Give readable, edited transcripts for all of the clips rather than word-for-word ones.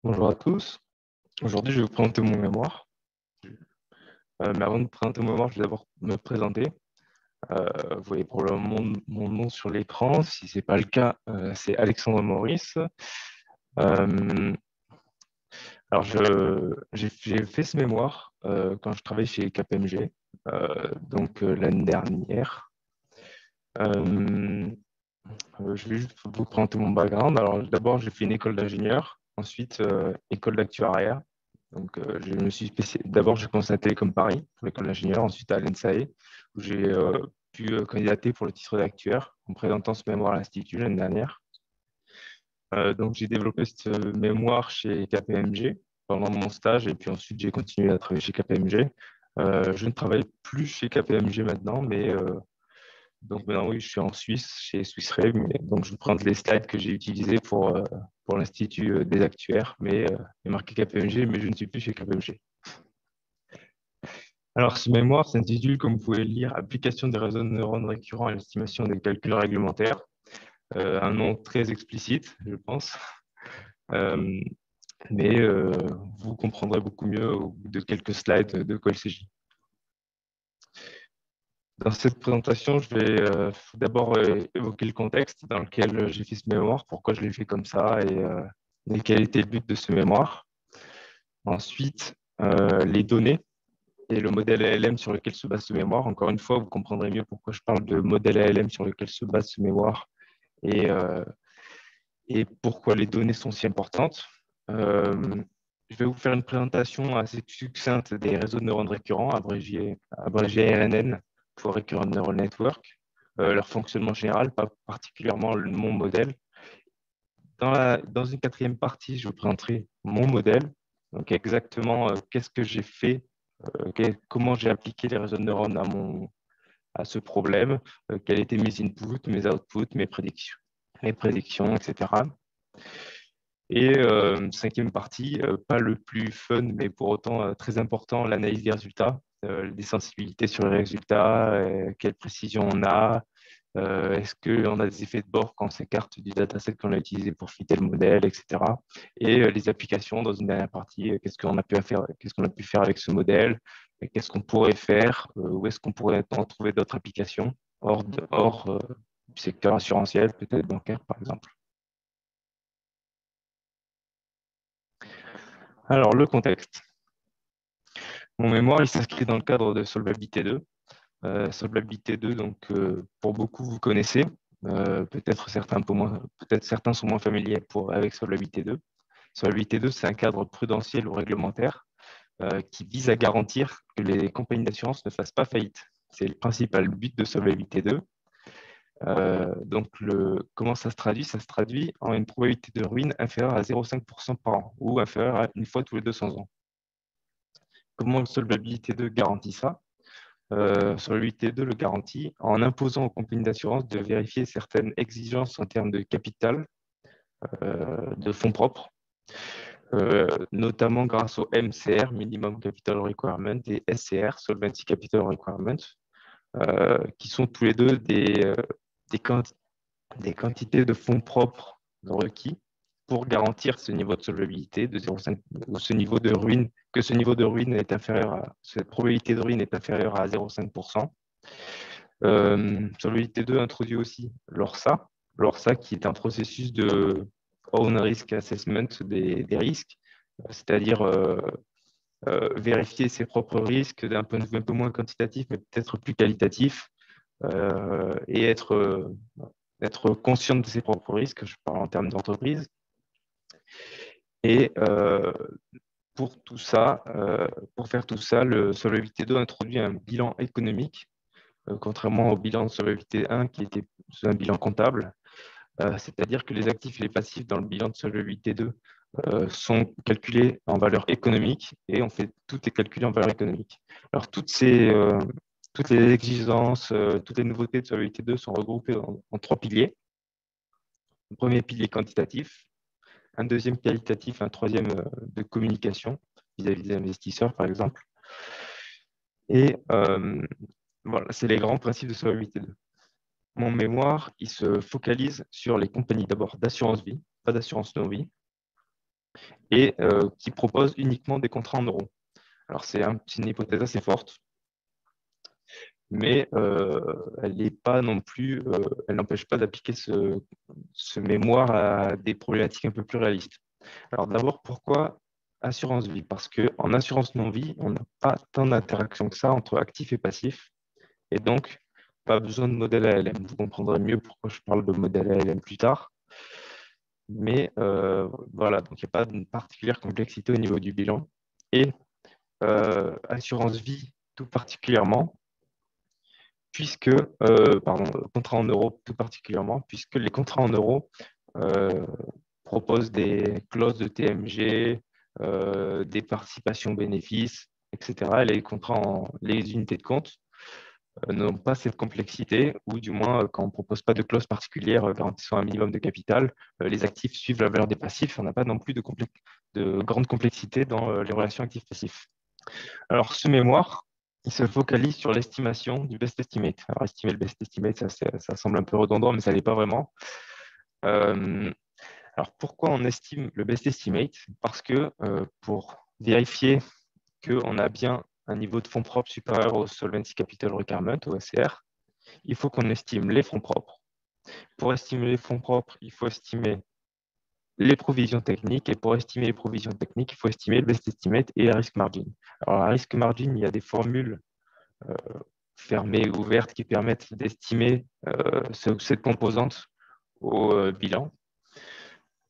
Bonjour à tous. Aujourd'hui, je vais vous présenter mon mémoire. Mais avant de présenter mon mémoire, je vais d'abord me présenter. Vous voyez probablement mon nom sur l'écran. Si ce n'est pas le cas, c'est Alexandre Maurice. Euh, j'ai fait ce mémoire quand je travaillais chez KPMG, l'année dernière. Euh, je vais juste vous présenter mon background. Alors, d'abord, j'ai fait une école d'ingénieur, ensuite école d'actuariat. Je me suis D'abord, j'ai commencé à Télécom Paris pour l'école d'ingénieur, ensuite à l'ENSAE, où j'ai pu candidater pour le titre d'actuaire en présentant ce mémoire à l'Institut l'année dernière. J'ai développé ce mémoire chez KPMG pendant mon stage et puis ensuite j'ai continué à travailler chez KPMG. Je ne travaille plus chez KPMG maintenant, donc maintenant, oui, je suis en Suisse, chez Swiss Re, mais donc je vous présente les slides que j'ai utilisés pour l'Institut des actuaires, il est marqué KPMG, mais je ne suis plus chez KPMG. Alors, ce mémoire s'intitule, comme vous pouvez le lire, Application des réseaux de neurones récurrents à l'estimation des calculs réglementaires. Un nom très explicite, je pense, Euh, mais vous comprendrez beaucoup mieux au bout de quelques slides de quoi il s'agit. Dans cette présentation, je vais d'abord évoquer le contexte dans lequel j'ai fait ce mémoire, pourquoi je l'ai fait comme ça et quel était le but de ce mémoire. Ensuite, les données et le modèle ALM sur lequel se base ce mémoire. Encore une fois, vous comprendrez mieux pourquoi je parle de modèle ALM sur lequel se base ce mémoire et, euh, et pourquoi les données sont si importantes. Euh, je vais vous faire une présentation assez succincte des réseaux de neurones récurrents, abrégé RNN pour Recurrent Neural Network, leur fonctionnement général, pas particulièrement mon modèle. Dans une quatrième partie, je vous présenterai mon modèle, donc exactement qu'est-ce que j'ai fait, comment j'ai appliqué les réseaux de neurones à ce problème, quels étaient mes inputs, mes outputs, mes prédictions, etc. Et cinquième partie, pas le plus fun, mais pour autant très important, l'analyse des résultats, des sensibilités sur les résultats, quelle précision on a, est-ce qu'on a des effets de bord quand on s'écarte du dataset qu'on a utilisé pour fitter le modèle, etc. Et les applications dans une dernière partie, qu'est-ce qu'on a pu faire avec ce modèle, qu'est-ce qu'on pourrait faire, où est-ce qu'on pourrait en trouver d'autres applications hors du secteur assurantiel, peut-être bancaire par exemple. Alors, le contexte. Mon mémoire, il s'inscrit dans le cadre de Solvabilité 2. Solvabilité 2, pour beaucoup, vous connaissez. Peut-être certains sont moins familiers avec Solvabilité 2. Solvabilité 2, c'est un cadre prudentiel ou réglementaire qui vise à garantir que les compagnies d'assurance ne fassent pas faillite. C'est le principal but de Solvabilité 2. Comment ça se traduit? Ça se traduit en une probabilité de ruine inférieure à 0,5% par an ou inférieure à une fois tous les 200 ans. Comment Solvabilité 2 garantit ça? Solvabilité 2 le garantit en imposant aux compagnies d'assurance de vérifier certaines exigences en termes de capital, de fonds propres, notamment grâce au MCR, Minimum Capital Requirement, et SCR, Solvency Capital Requirement, qui sont tous les deux des quantités de fonds propres requis pour garantir ce niveau de solvabilité de 0,5 ou ce niveau de ruine, que ce niveau de ruine est inférieur cette probabilité de ruine est inférieure à 0,5%. Solvabilité 2 introduit aussi l'ORSA. L'ORSA qui est un processus de Own Risk Assessment des risques, c'est-à-dire vérifier ses propres risques d'un point de vue un peu moins quantitatif, mais peut-être plus qualitatif, et être conscient de ses propres risques, je parle en termes d'entreprise. Et pour tout ça, pour faire tout ça, le Solvabilité 2 introduit un bilan économique, contrairement au bilan de Solvabilité 1 qui était un bilan comptable. C'est-à-dire que les actifs et les passifs dans le bilan de solvabilité 2 sont calculés en valeur économique et tout est calculé en valeur économique. Alors, toutes les exigences, toutes les nouveautés de solvabilité 2 sont regroupées en trois piliers. Le premier pilier quantitatif, un deuxième qualitatif, un troisième de communication vis-à-vis des investisseurs, par exemple. Et voilà, c'est les grands principes de solvabilité 2. Mon mémoire, il se focalise sur les compagnies d'abord d'assurance vie, pas d'assurance non-vie, et qui propose uniquement des contrats en euros. Alors, c'est une hypothèse assez forte, mais elle n'est pas non plus, elle n'empêche pas d'appliquer ce mémoire à des problématiques un peu plus réalistes. Alors d'abord, pourquoi assurance vie? Parce qu'en assurance non-vie, on n'a pas tant d'interactions que ça entre actif et passif, et donc pas besoin de modèle ALM. Vous comprendrez mieux pourquoi je parle de modèle ALM plus tard. Mais voilà, donc il n'y a pas de particulière complexité au niveau du bilan. Et assurance vie tout particulièrement, puisque, pardon, contrats en euros tout particulièrement, puisque les contrats en euros euh, proposent des clauses de TMG, des participations bénéfices, etc. Et les unités de compte n'ont pas cette complexité, ou du moins, quand on ne propose pas de clause particulière garantissant un minimum de capital, les actifs suivent la valeur des passifs. On n'a pas non plus de grande complexité dans les relations actifs-passifs. Alors, ce mémoire, il se focalise sur l'estimation du best estimate. Alors, estimer le best estimate, ça semble un peu redondant, mais ça n'est pas vraiment. Alors, pourquoi on estime le best estimate? Parce que pour vérifier qu'on a bien un niveau de fonds propres supérieur au Solvency Capital Requirement, au SCR, il faut qu'on estime les fonds propres. Pour estimer les fonds propres, il faut estimer les provisions techniques. Et pour estimer les provisions techniques, il faut estimer le best estimate et la risk margin. Alors, la risk margin, il y a des formules fermées ou ouvertes qui permettent d'estimer cette composante au bilan.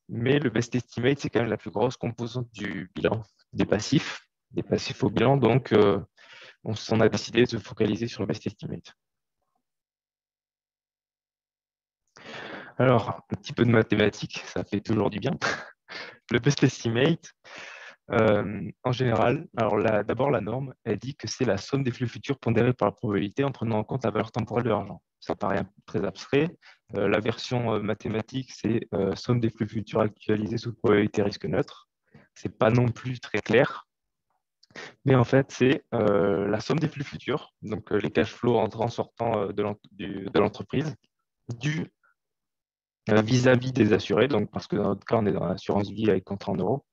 Mais le best estimate, c'est quand même la plus grosse composante du bilan des passifs au bilan. Donc, on s'en a décidé de se focaliser sur le best estimate. Alors, un petit peu de mathématiques, ça fait toujours du bien. Le best estimate, en général, alors d'abord la norme, elle dit que c'est la somme des flux futurs pondérés par la probabilité en prenant en compte la valeur temporelle de l'argent. Ça paraît très abstrait. La version mathématique, c'est somme des flux futurs actualisés sous probabilité risque neutre. C'est pas non plus très clair, mais en fait, c'est la somme des flux futurs, donc les cash flows entrant sortant de l'entreprise, du vis-à-vis des assurés, donc parce que dans notre cas, on est dans l'assurance vie avec contrat en euros,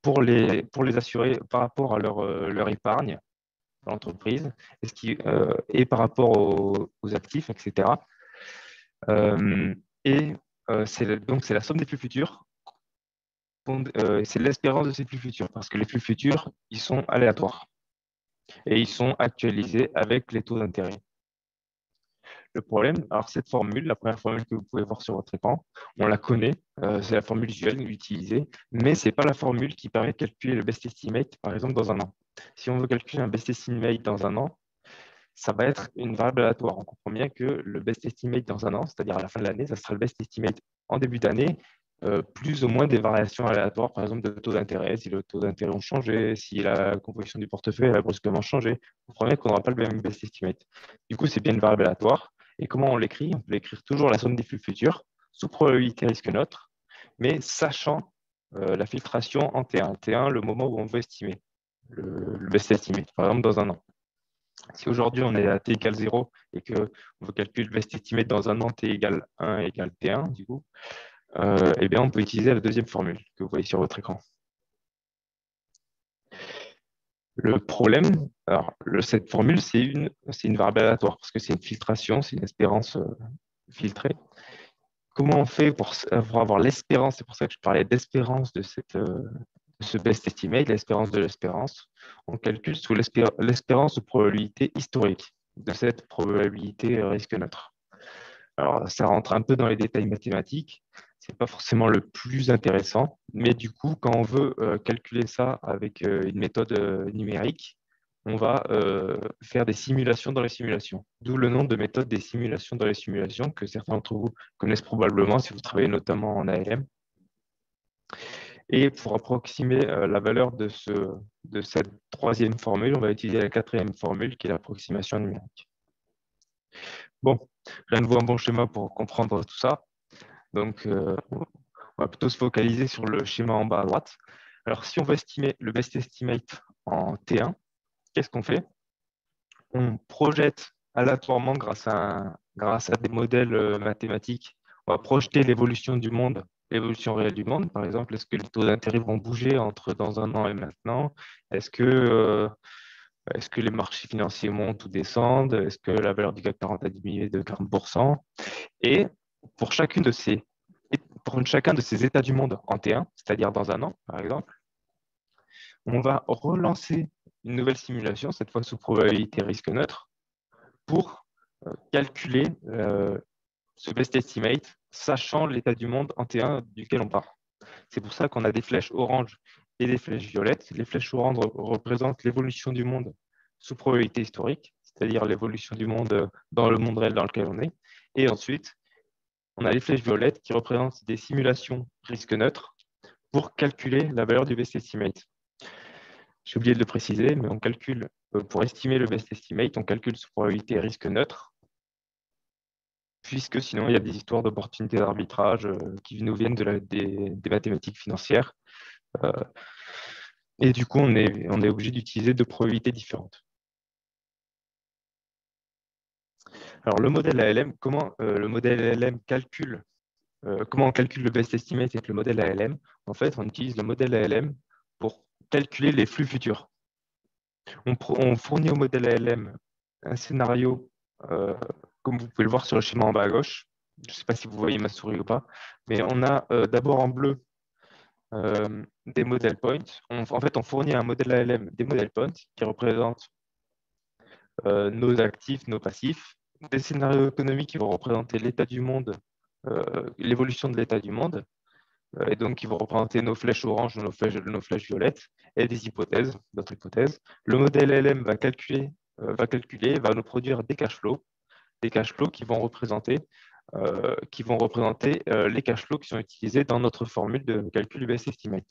pour les assurer par rapport à leur épargne dans l'entreprise et par rapport aux actifs, etc. Et donc, c'est la somme des flux futurs, c'est l'espérance de ces flux futurs, parce que les flux futurs, ils sont aléatoires et ils sont actualisés avec les taux d'intérêt. Le problème, alors cette formule, la première formule que vous pouvez voir sur votre écran, on la connaît, c'est la formule usuelle utilisée, mais ce n'est pas la formule qui permet de calculer le best estimate, par exemple, dans un an. Si on veut calculer un best estimate dans un an, ça va être une variable aléatoire. On comprend bien que le best estimate dans un an, c'est-à-dire à la fin de l'année, ça sera le best estimate en début d'année, plus ou moins des variations aléatoires, par exemple de taux d'intérêt, si le taux d'intérêt a changé, si la composition du portefeuille a brusquement changé. On comprend bien qu'on n'aura pas le même best estimate. Du coup, c'est bien une variable aléatoire. Et comment on l'écrit? On peut l'écrire toujours la somme des flux futurs, sous probabilité risque neutre, mais sachant la filtration en T1. T1, le moment où on veut estimer le best estimate, par exemple dans un an. Si aujourd'hui on est à t égale 0 et qu'on veut calculer le best estimate dans un an, t égale 1 égale t1, du coup, eh bien, on peut utiliser la deuxième formule que vous voyez sur votre écran. Le problème, alors, cette formule, c'est une variable aléatoire parce que c'est une filtration, c'est une espérance filtrée. Comment on fait pour avoir l'espérance? C'est pour ça que je parlais d'espérance de ce best estimate, l'espérance de l'espérance. On calcule sous l'espérance de probabilité historique de cette probabilité risque neutre. Alors, ça rentre un peu dans les détails mathématiques. C'est pas forcément le plus intéressant, mais du coup, quand on veut calculer ça avec une méthode numérique, on va faire des simulations dans les simulations. D'où le nom de méthode des simulations dans les simulations que certains d'entre vous connaissent probablement si vous travaillez notamment en ALM. Et pour approximer la valeur de cette troisième formule, on va utiliser la quatrième formule qui est l'approximation numérique. Bon, rien de vous un bon schéma pour comprendre tout ça. Donc, on va plutôt se focaliser sur le schéma en bas à droite. Alors, si on veut estimer le best estimate en T1, qu'est-ce qu'on fait? On projette aléatoirement grâce à des modèles mathématiques. On va projeter l'évolution du monde l'évolution réelle du monde. Par exemple, est-ce que les taux d'intérêt vont bouger entre dans un an et maintenant? Est-ce que les marchés financiers montent ou descendent? Est-ce que la valeur du CAC 40 a diminué de 40%? Et pour chacun de ces états du monde en T1, c'est-à-dire dans un an, par exemple, on va relancer une nouvelle simulation, cette fois sous probabilité risque neutre, pour calculer ce best estimate, sachant l'état du monde en T1 duquel on part. C'est pour ça qu'on a des flèches oranges et des flèches violettes. Les flèches oranges représentent l'évolution du monde sous probabilité historique, c'est-à-dire l'évolution du monde dans le monde réel dans lequel on est. Et ensuite, on a les flèches violettes qui représentent des simulations risque neutre pour calculer la valeur du best estimate. J'ai oublié de le préciser, mais on calcule, pour estimer le best estimate, on calcule sous probabilité risque neutre, puisque sinon il y a des histoires d'opportunités d'arbitrage qui nous viennent des mathématiques financières. Et du coup, on est obligé d'utiliser deux probabilités différentes. Alors, le modèle ALM, comment le modèle ALM calcule, comment on calcule le best estimate avec le modèle ALM? En fait, on utilise le modèle ALM pour calculer les flux futurs. On fournit au modèle ALM un scénario, comme vous pouvez le voir sur le schéma en bas à gauche. Je ne sais pas si vous voyez ma souris ou pas, mais on a d'abord en bleu des modèle points. En fait, on fournit à un modèle ALM des modèle points qui représentent nos actifs, nos passifs, des scénarios économiques qui vont représenter l'état du monde, l'évolution de l'état du monde, et donc qui vont représenter nos flèches oranges, nos flèches violettes, et des hypothèses, d'autres hypothèses. Le modèle LM va calculer, va nous produire des cash flows qui vont représenter les cash flows qui sont utilisés dans notre formule de calcul du best estimate.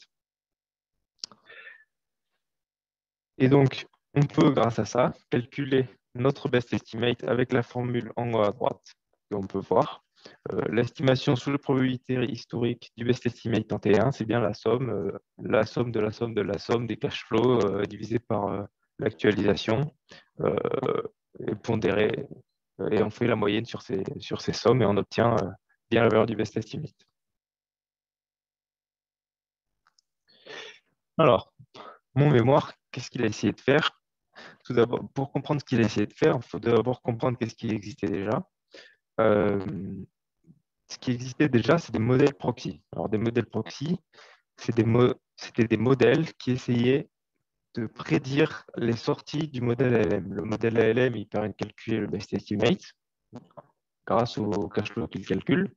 Et donc, on peut, grâce à ça, calculer notre best estimate avec la formule en haut à droite, qu'on peut voir. L'estimation sous la probabilité historique du best estimate en T1, c'est bien la somme de la somme de la somme des cash flows divisé par l'actualisation et pondérée. Et on fait la moyenne sur ces sommes et on obtient bien la valeur du best estimate. Alors, mon mémoire, qu'est-ce qu'il a essayé de faire? Tout d'abord, pour comprendre ce qu'il a essayé de faire, il faut d'abord comprendre qu'est-ce qui existait déjà. Euh, Ce qui existait déjà, c'est des modèles proxy. Alors, des modèles proxy, c'était des modèles qui essayaient de prédire les sorties du modèle ALM. Le modèle ALM, il permet de calculer le best estimate grâce au cash flow qu'il calcule.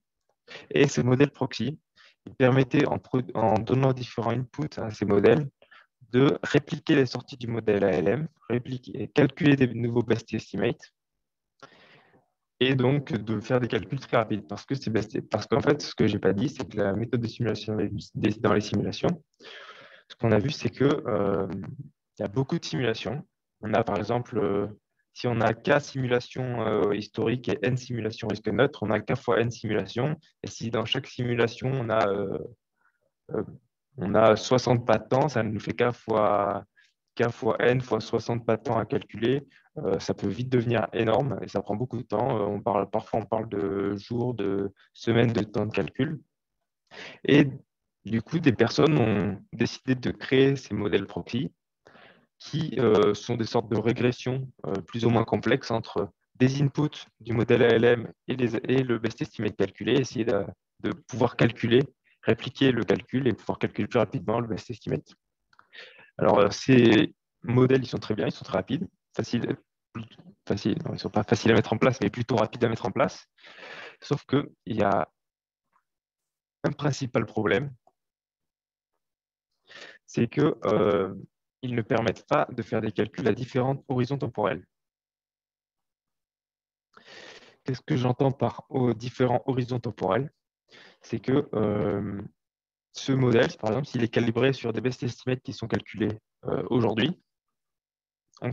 Et ce modèle proxy, il permettait, en donnant différents inputs à ces modèles, de répliquer les sorties du modèle ALM, calculer des nouveaux best estimates, et donc de faire des calculs très rapides. Parce qu'en fait, ce que je n'ai pas dit, c'est que la méthode de simulation dans les simulations, ce qu'on a vu, c'est qu'il y a beaucoup de simulations. On a par exemple, si on a K simulations historiques et N simulations risque neutre, on a K fois N simulations. Et si dans chaque simulation, on a 60 pas de temps, ça nous fait K fois N fois 60 pas de temps à calculer. Ça peut vite devenir énorme et ça prend beaucoup de temps. Parfois, on parle de jours, de semaines de temps de calcul. Et du coup, des personnes ont décidé de créer ces modèles proxy qui sont des sortes de régressions plus ou moins complexes entre des inputs du modèle ALM et le best estimate calculé, essayer de pouvoir répliquer le calcul et pouvoir calculer plus rapidement le best estimate. Alors, ces modèles, ils sont très bien, ils sont très rapides, faciles, non, ils ne sont pas faciles à mettre en place, mais plutôt rapides à mettre en place. Sauf qu'il y a un principal problème, c'est que ils ne permettent pas de faire des calculs à différents horizons temporels. Qu'est-ce que j'entends par différents horizons temporels? C'est que ce modèle, par exemple, s'il est calibré sur des best estimates qui sont calculés aujourd'hui, on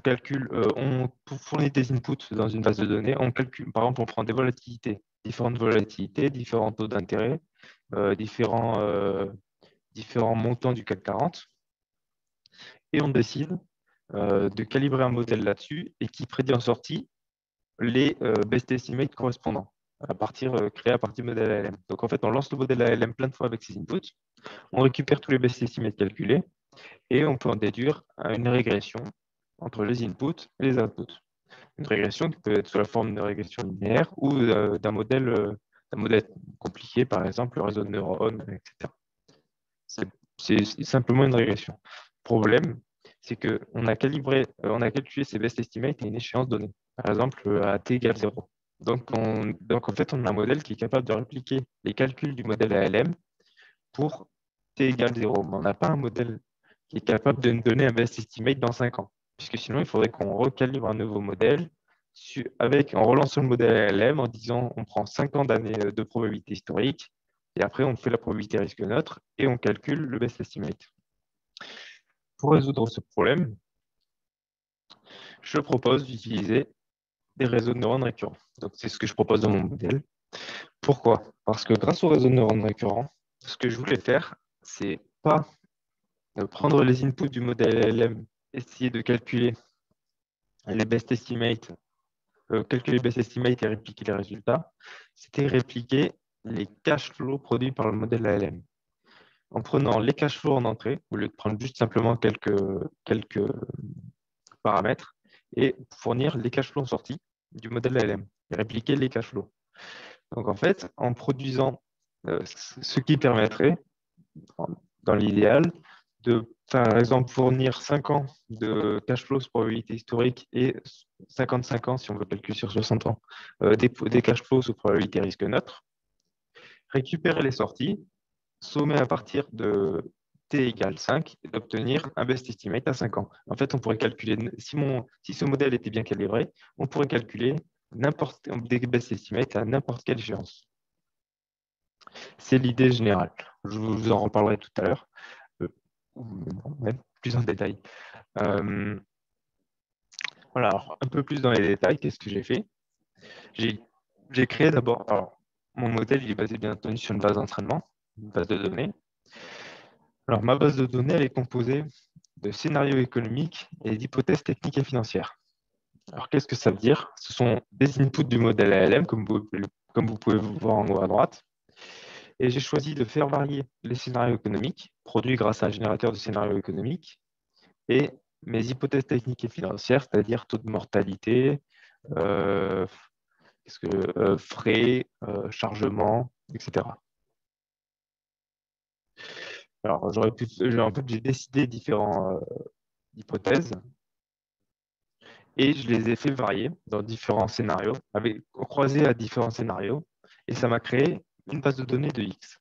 fournit des inputs dans une base de données, on calcule, par exemple, on prend des volatilités, différents taux d'intérêt, différents montants du CAC 40, et on décide de calibrer un modèle là-dessus et qui prédit en sortie les best estimates correspondants. créés à partir du modèle ALM. Donc, en fait, on lance le modèle ALM plein de fois avec ses inputs, on récupère tous les best estimates calculés et on peut en déduire une régression entre les inputs et les outputs. Une régression qui peut être sous la forme de régression linéaire ou d'un modèle compliqué, par exemple le réseau de neurones, etc. C'est simplement une régression. Le problème, c'est qu'on a on a calculé ces best estimates à une échéance donnée, par exemple à t égale 0. Donc, en fait, on a un modèle qui est capable de répliquer les calculs du modèle ALM pour t égale 0. Mais on n'a pas un modèle qui est capable de nous donner un best estimate dans 5 ans, puisque sinon, il faudrait qu'on recalibre un nouveau modèle en relançant le modèle ALM en disant on prend 5 ans d'années de probabilité historique, et après, on fait la probabilité risque neutre et on calcule le best estimate. Pour résoudre ce problème, je propose d'utiliser des réseaux de neurones récurrents. Donc, c'est ce que je propose dans mon modèle. Pourquoi? Parce que grâce aux réseaux de neurones récurrents, ce que je voulais faire, c'est pas prendre les inputs du modèle LLM, essayer de calculer les best estimates, et répliquer les résultats, c'était répliquer les cash flows produits par le modèle ALM. En prenant les cash flows en entrée, au lieu de prendre juste simplement quelques paramètres, et fournir les cash flows en sortie du modèle ALM, et répliquer les cash flows. Donc en fait, en produisant ce qui permettrait, dans l'idéal, de, par exemple, fournir 5 ans de cash flows probabilité historique et 55 ans, si on veut calculer sur 60 ans, des cash flows sous probabilité risque neutre, récupérer les sorties, sommer à partir de t égale 5 et d'obtenir un best estimate à 5 ans. En fait, on pourrait calculer, si ce modèle était bien calibré, on pourrait calculer des best estimates à n'importe quelle échéance. C'est l'idée générale. Je vous en reparlerai tout à l'heure, même plus en détail. Voilà, alors, un peu plus dans les détails, qu'est-ce que j'ai fait? J'ai créé d'abord, alors mon modèle il est basé bien entendu sur une base d'entraînement, une base de données. Alors ma base de données elle est composée de scénarios économiques et d'hypothèses techniques et financières. Alors qu'est-ce que ça veut dire? Ce sont des inputs du modèle ALM, comme vous pouvez voir en haut à droite. Et j'ai choisi de faire varier les scénarios économiques, produits grâce à un générateur de scénarios économiques, et mes hypothèses techniques et financières, c'est-à-dire taux de mortalité, frais, chargement, etc. Alors, en fait, j'ai décidé différentes hypothèses et je les ai fait varier dans différents scénarios, croisés à différents scénarios, et ça m'a créé une base de données de X.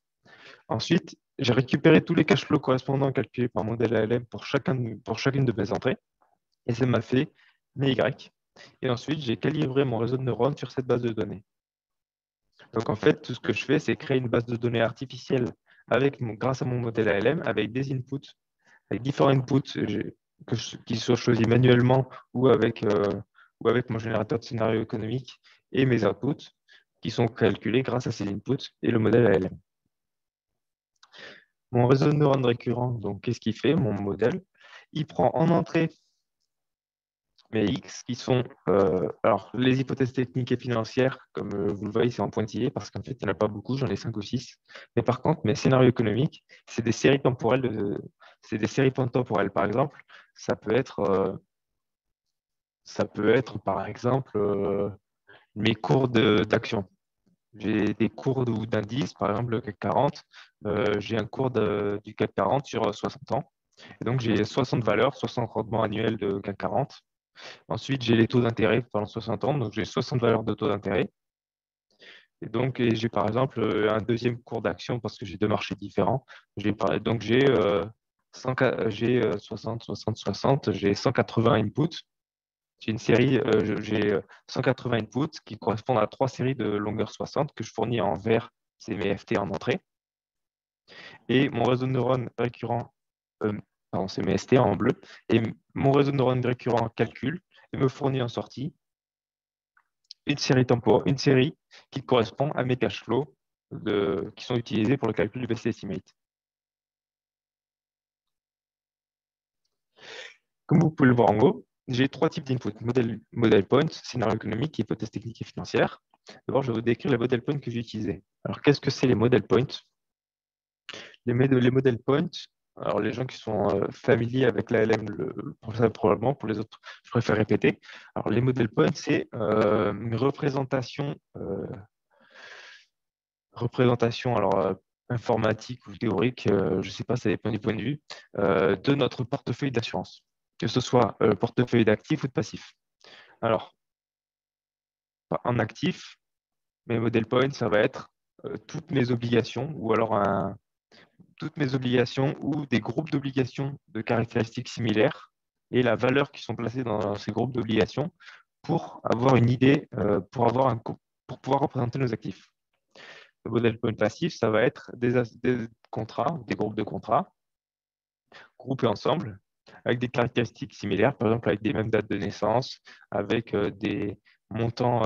Ensuite, j'ai récupéré tous les cash flows correspondants calculés par modèle ALM pour chacune de mes entrées, et ça m'a fait mes Y. Et ensuite, j'ai calibré mon réseau de neurones sur cette base de données. Donc, en fait, tout ce que je fais, c'est créer une base de données artificielle grâce à mon modèle ALM avec des inputs, avec différents inputs qui soient choisis manuellement ou avec mon générateur de scénario économique et mes outputs qui sont calculés grâce à ces inputs et le modèle ALM. Mon réseau de neurones récurrents, donc qu'est-ce qu'il fait, mon modèle? Il prend en entrée mes X qui sont alors les hypothèses techniques et financières, comme vous le voyez, c'est en pointillé parce qu'en fait, il n'y en a pas beaucoup, j'en ai 5 ou 6. Mais par contre, mes scénarios économiques, c'est des séries temporelles. C'est des séries temporelles. Par exemple, ça peut être par exemple, mes cours d'action. J'ai des cours d'indices, par exemple le CAC 40. J'ai un cours du CAC 40 sur 60 ans. Et donc, j'ai 60 valeurs, 60 rendements annuels de CAC 40. Ensuite, j'ai les taux d'intérêt pendant 60 ans, donc j'ai 60 valeurs de taux d'intérêt. Et donc, j'ai par exemple un deuxième cours d'action parce que j'ai deux marchés différents. Donc, j'ai 60, 60, 60, j'ai 180 inputs. J'ai une série, j'ai 180 inputs qui correspondent à trois séries de longueur 60 que je fournis en vert, c'est mes FT en entrée. Et mon réseau de neurones récurrent, pardon, c'est mes ST en bleu. Et mon réseau de neurones récurrent calcule et me fournit en sortie une série qui correspond à mes cash flows qui sont utilisés pour le calcul du best estimate. Comme vous pouvez le voir en haut, j'ai trois types d'inputs, modèle point, scénario économique, hypothèse technique et financière. D'abord, je vais vous décrire les model points que j'ai utilisés. Alors, qu'est-ce que c'est les model points? Les model points, alors les gens qui sont familiers avec l'ALM pour ça probablement, pour les autres, je préfère répéter. Alors, les model points, c'est une représentation alors, informatique ou théorique, je ne sais pas, ça dépend du point de vue, de notre portefeuille d'assurance, que ce soit portefeuille d'actifs ou de passifs. Alors, en actif, mes model points, ça va être toutes mes obligations ou alors toutes mes obligations ou des groupes d'obligations de caractéristiques similaires et la valeur qui sont placées dans ces groupes d'obligations pour avoir une idée, pour pouvoir représenter nos actifs. Le modèle point passif, ça va être des contrats, des groupes de contrats groupés ensemble avec des caractéristiques similaires, par exemple avec des mêmes dates de naissance, avec montants,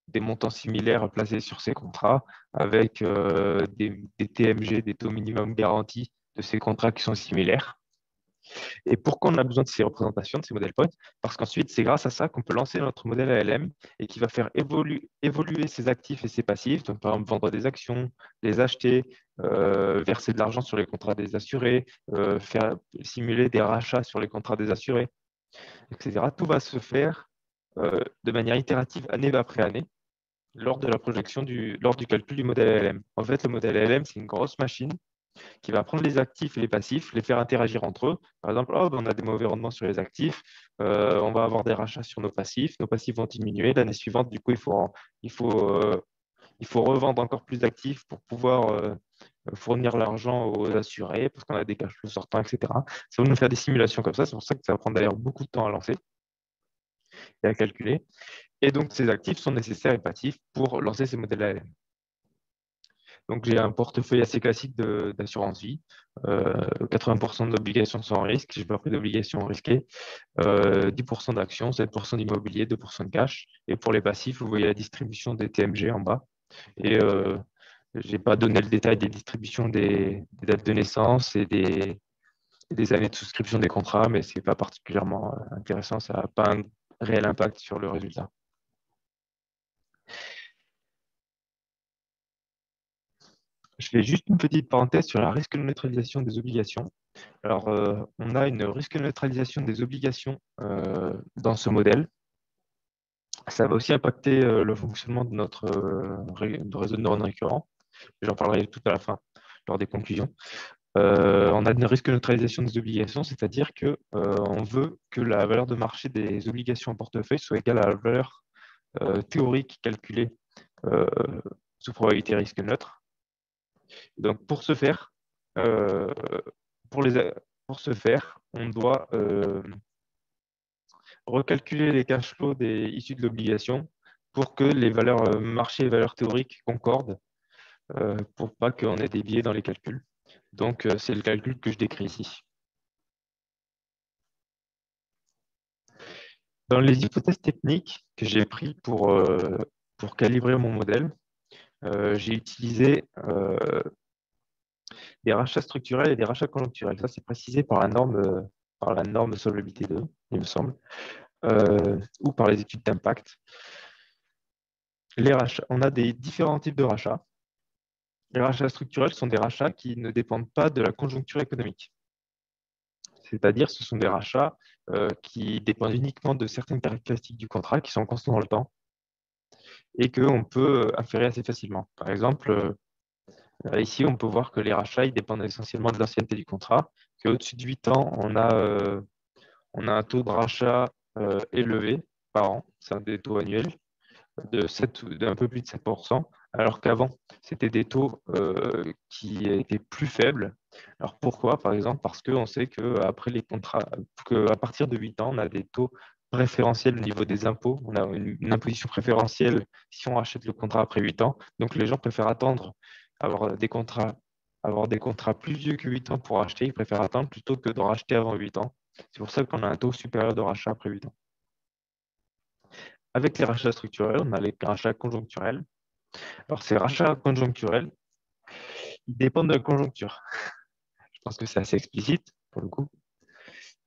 des montants similaires placés sur ces contrats, avec des TMG, des taux minimum garantis de ces contrats qui sont similaires. Et pourquoi on a besoin de ces représentations, de ces modèles points? Parce qu'ensuite, c'est grâce à ça qu'on peut lancer notre modèle ALM et qui va faire évoluer ses actifs et ses passifs. Donc, par exemple, vendre des actions, les acheter, verser de l'argent sur les contrats des assurés, faire simuler des rachats sur les contrats des assurés, etc. Tout va se faire de manière itérative année après année lors de la projection lors du calcul du modèle ALM. En fait, le modèle ALM, c'est une grosse machine qui va prendre les actifs et les passifs, les faire interagir entre eux. Par exemple, oh, on a des mauvais rendements sur les actifs, on va avoir des rachats sur nos passifs vont diminuer. L'année suivante, du coup, il faut, euh, il faut revendre encore plus d'actifs pour pouvoir fournir l'argent aux assurés, parce qu'on a des cash flows sortants, etc. Ça va nous faire des simulations comme ça, c'est pour ça que ça va prendre d'ailleurs beaucoup de temps à lancer et à calculer. Et donc, ces actifs sont nécessaires et passifs pour lancer ces modèles ALM. Donc, j'ai un portefeuille assez classique d'assurance vie. 80% d'obligations sans risque. Je n'ai pas pris d'obligations risquées. 10% d'actions, 7% d'immobilier, 2% de cash. Et pour les passifs, vous voyez la distribution des TMG en bas. Et je n'ai pas donné le détail des distributions des dates de naissance et des années de souscription des contrats, mais ce n'est pas particulièrement intéressant. Ça n'a pas un réel impact sur le résultat. Je fais juste une petite parenthèse sur la risque neutralisation des obligations. Alors, on a une risque neutralisation des obligations dans ce modèle. Ça va aussi impacter le fonctionnement de notre réseau de neurones récurrents. J'en parlerai tout à la fin, lors des conclusions. On a une risque neutralisation des obligations, c'est-à-dire que on veut que la valeur de marché des obligations en portefeuille soit égale à la valeur théorique calculée sous probabilité risque neutre. Donc, euh, pour, les, pour ce faire, on doit recalculer les cash flows issus de l'obligation pour que les valeurs marché et valeurs théoriques concordent pour pas qu'on ait des biais dans les calculs. Donc, c'est le calcul que je décris ici. Dans les hypothèses techniques que j'ai prises pour calibrer mon modèle, j'ai utilisé des rachats structurels et des rachats conjoncturels. Ça, c'est précisé par la norme Solvabilité 2, il me semble, ou par les études d'impact. Les rachats, on a des différents types de rachats. Les rachats structurels sont des rachats qui ne dépendent pas de la conjoncture économique. C'est-à-dire, ce sont des rachats qui dépendent uniquement de certaines caractéristiques du contrat qui sont constantes dans le temps et qu'on peut inférer assez facilement. Par exemple, ici, on peut voir que les rachats ils dépendent essentiellement de l'ancienneté du contrat, qu'au-dessus de 8 ans, on a un taux de rachat élevé par an, c'est un des taux annuels, d'un peu plus de 7%, alors qu'avant, c'était des taux qui étaient plus faibles. Alors pourquoi, par exemple? Parce qu'on sait qu'après les contrats, qu'à partir de 8 ans, on a des taux préférentiels au niveau des impôts. On a une imposition préférentielle si on rachète le contrat après 8 ans. Donc les gens préfèrent attendre, avoir des contrats, avoir des contrats plus vieux que 8 ans pour acheter. Ils préfèrent attendre plutôt que de racheter avant 8 ans. C'est pour ça qu'on a un taux supérieur de rachat après 8 ans. Avec les rachats structurels, on a les rachats conjoncturels. Alors, ces rachats conjoncturels, ils dépendent de la conjoncture. Je pense que c'est assez explicite pour le coup.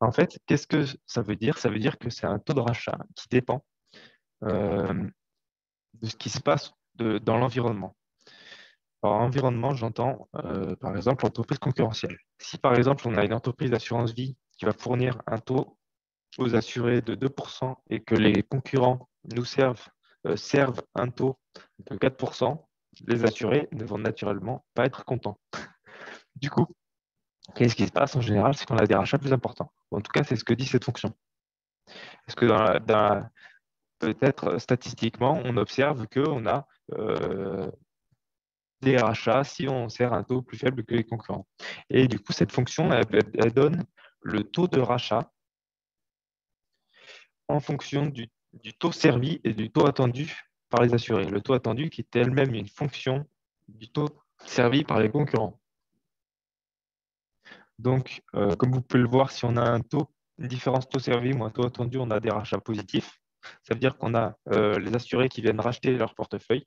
En fait, qu'est-ce que ça veut dire? Ça veut dire que c'est un taux de rachat qui dépend de ce qui se passe dans l'environnement. Par environnement, j'entends par exemple l'entreprise concurrentielle. Si par exemple on a une entreprise d'assurance vie qui va fournir un taux aux assurés de 2% et que les concurrents nous servent un taux de 4%, les assurés ne vont naturellement pas être contents. Du coup, qu'est-ce qui se passe en général? C'est qu'on a des rachats plus importants. En tout cas, c'est ce que dit cette fonction. Est-ce que peut-être statistiquement, on observe qu'on a des rachats si on sert un taux plus faible que les concurrents. Et du coup, cette fonction, elle donne le taux de rachat en fonction du taux servi et du taux attendu par les assurés. Le taux attendu qui est elle-même une fonction du taux servi par les concurrents. Donc, comme vous pouvez le voir, si on a une différence taux servi ou un taux attendu, on a des rachats positifs. Ça veut dire qu'on a les assurés qui viennent racheter leur portefeuille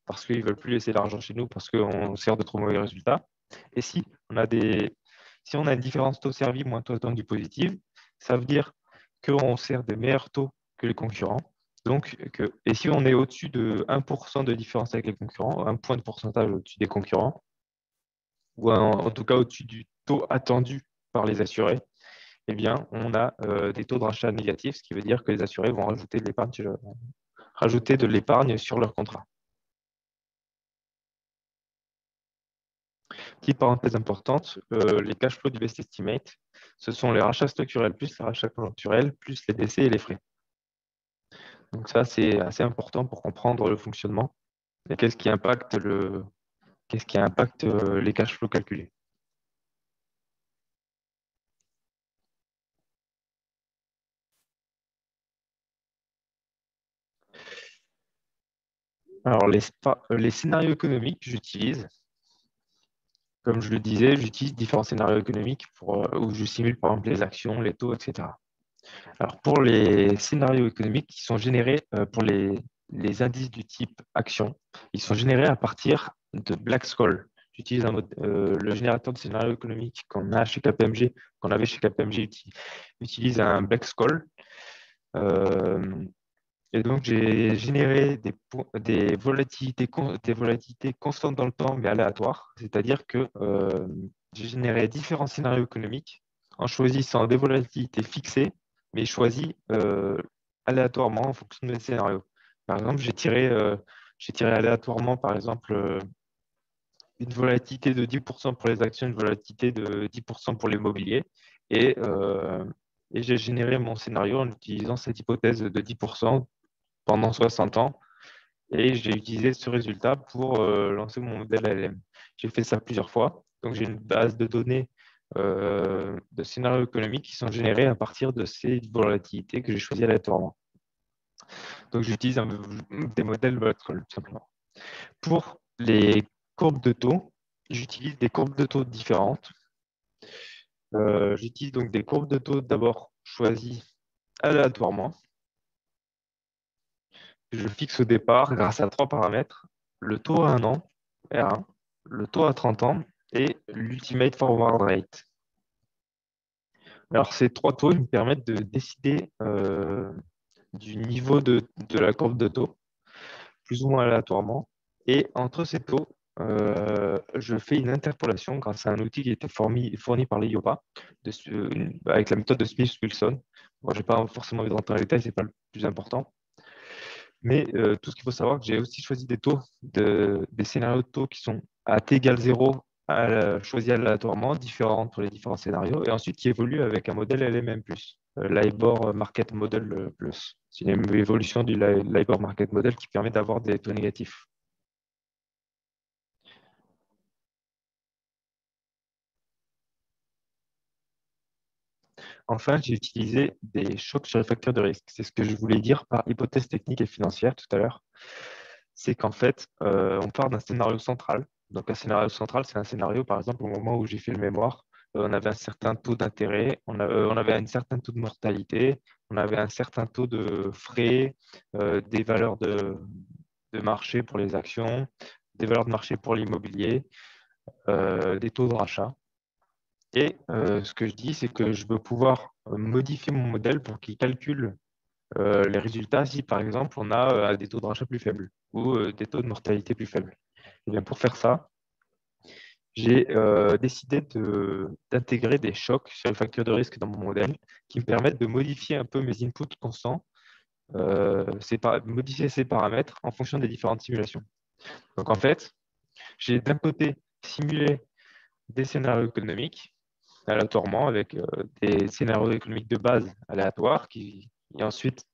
parce qu'ils ne veulent plus laisser l'argent chez nous parce qu'on sert de trop mauvais résultats. Et si on a une différence taux servi moins taux attendu positive, ça veut dire qu'on sert des meilleurs taux que les concurrents. Et si on est au-dessus de 1% de différence avec les concurrents, un point de pourcentage au-dessus des concurrents, ou en tout cas au-dessus du taux attendu par les assurés, eh bien, on a des taux de rachat négatifs, ce qui veut dire que les assurés vont rajouter de l'épargne sur leur contrat. Petite parenthèse importante, les cash flow du best estimate, ce sont les rachats structurels plus les rachats conjoncturels plus les décès et les frais. Donc ça, c'est assez important pour comprendre le fonctionnement et qu'est-ce qui impacte les cash flows calculés. Alors, les scénarios économiques que j'utilise, comme je le disais, j'utilise différents scénarios économiques où je simule par exemple les actions, les taux, etc. Alors, pour les scénarios économiques qui sont générés pour les indices du type action, ils sont générés à partir de Black-Scholes. J'utilise le générateur de scénarios économiques qu'on avait chez KPMG, utilise un Black-Scholes. Et donc, j'ai généré des volatilités constantes dans le temps, mais aléatoires. C'est-à-dire que j'ai généré différents scénarios économiques en choisissant des volatilités fixées, mais choisies aléatoirement en fonction des scénarios. Par exemple, j'ai tiré aléatoirement, par exemple, une volatilité de 10% pour les actions, une volatilité de 10% pour l'immobilier. Et j'ai généré mon scénario en utilisant cette hypothèse de 10% pendant 60 ans et j'ai utilisé ce résultat pour lancer mon modèle ALM. J'ai fait ça plusieurs fois. Donc, j'ai une base de données de scénarios économiques qui sont générés à partir de ces volatilités que j'ai choisies aléatoirement. Donc, j'utilise des modèles Black-Scholes, tout simplement. Pour les courbes de taux, j'utilise des courbes de taux différentes. J'utilise donc des courbes de taux d'abord choisies aléatoirement. Je fixe au départ, grâce à trois paramètres, le taux à 1 an, R1, le taux à 30 ans et l'ultimate forward rate. Alors, ces trois taux me permettent de décider du niveau de la courbe de taux, plus ou moins aléatoirement. Et entre ces taux, je fais une interpolation grâce à un outil qui était fourni par l'IOPA avec la méthode de Smith-Wilson. Bon, je n'ai pas forcément envie de rentrer dans les détails, ce n'est pas le plus important. Mais tout ce qu'il faut savoir, que j'ai aussi choisi des scénarios de taux qui sont à t égale 0 choisis aléatoirement, différents pour les différents scénarios, et ensuite qui évoluent avec un modèle LMM+, LIBOR Market Model Plus. C'est une évolution du LIBOR Market Model qui permet d'avoir des taux négatifs. Enfin, j'ai utilisé des chocs sur les facteurs de risque. C'est ce que je voulais dire par hypothèse technique et financière tout à l'heure. C'est qu'en fait, on part d'un scénario central. Donc, un scénario central, c'est un scénario, par exemple, au moment où j'ai fait le mémoire, on avait un certain taux d'intérêt, on avait un certain taux de mortalité, on avait un certain taux de frais, des valeurs de marché pour les actions, des valeurs de marché pour l'immobilier, des taux de rachat. Et ce que je dis, c'est que je veux pouvoir modifier mon modèle pour qu'il calcule les résultats si, par exemple, on a des taux de rachat plus faibles ou des taux de mortalité plus faibles. Et bien, pour faire ça, j'ai décidé d'intégrer des chocs sur les facteurs de risque dans mon modèle qui me permettent de modifier un peu mes inputs constants, modifier ces paramètres en fonction des différentes simulations. Donc, en fait, j'ai d'un côté simulé des scénarios économiques aléatoirement avec des scénarios économiques de base aléatoires et ensuite